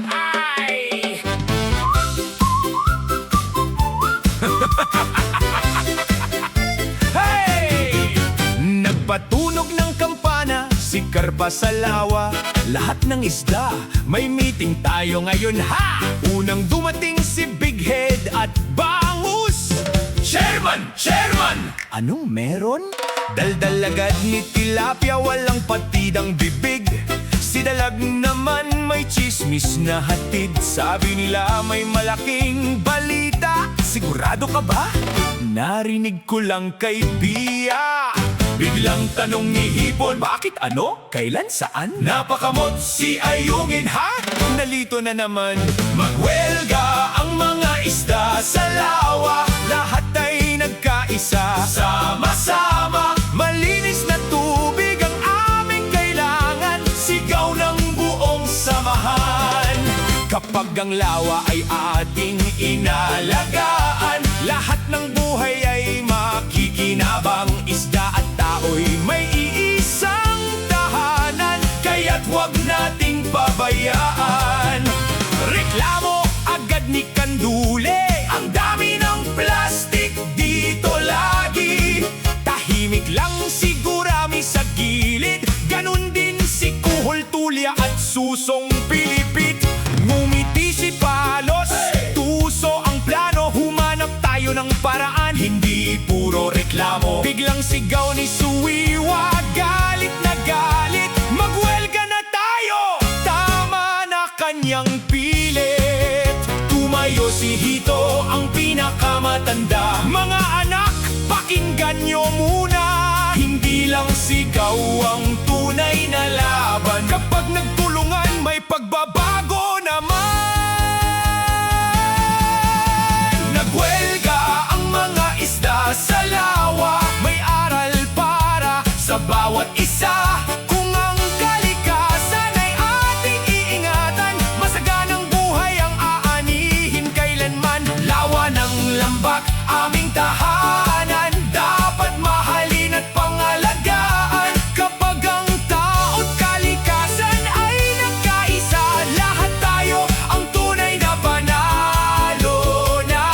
Ay! Hey! Nagpatunog ng kampana si Karpa sa lawa. Lahat ng isda, may meeting tayo ngayon ha! Unang dumating si Big Head at Bangus. Chairman! Chairman! Anong meron? Daldal agad ni Tilapia, walang patidang bibig. Si Dalag naman may chismis na hatid. Sabi nila may malaking balita. Sigurado ka ba? Narinig ko lang kay Pia. Biglang tanong ni Hipon, bakit ano? Kailan? Saan? Napakamot si Ayungin ha? Nalito na naman. Magwelga ang mga isda sa lawa. Lahat ay nagkaisa. Sama-sama, malinis na tubig ang aming kailangan. Sigaw ng buong samahan. Kapag ang lawa ay ating inalagaan, lahat ng buhay ay makikinabang. Isda at tao'y may iisang tahanan, kaya't huwag nating pabayaan. Reklamo agad ni Kandule, ang dami ng plastic dito lagi. Tahimik lang si Gurami sa gilid, ganun din si Kuhol, Tulya at Susong Pilipit. Ngumiti si Palos, tuso ang plano, humanap tayo ng paraan, hindi puro reklamo. Biglang sigaw ni Suwiwa, galit na galit, magwelga na tayo, tama na kanyang pilit. Tumayo si Hito, ang pinakamatanda, mga anak, pakinggan nyo muna. Hindi lang sigaw ang tunay na laban, kapag nagtulungan may pagbabago naman. Nagwelga ang mga isda sa lawa, may aral para sa bawat isa. Kung ang kalikasan ay ating iingatan, masaganang buhay ang aanihin kailanman. Lawa ng lambak, aming tahanan, dapat mahalin at pangalagaan. Kapag ang tao't kalikasan ay nagkaisa, lahat tayo ang tunay na panalo na.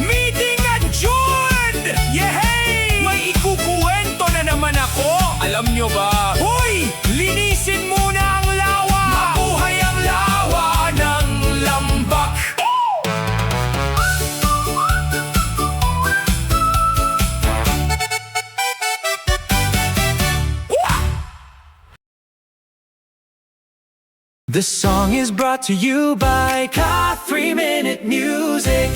Meeting adjourned! Yehey! May ikukuwento na naman ako. Alam nyo ba? Hoy! Linisin muna ang lawa! Mabuhay ang lawa ng lambak! The song is brought to you by Ka 3 Minute Music.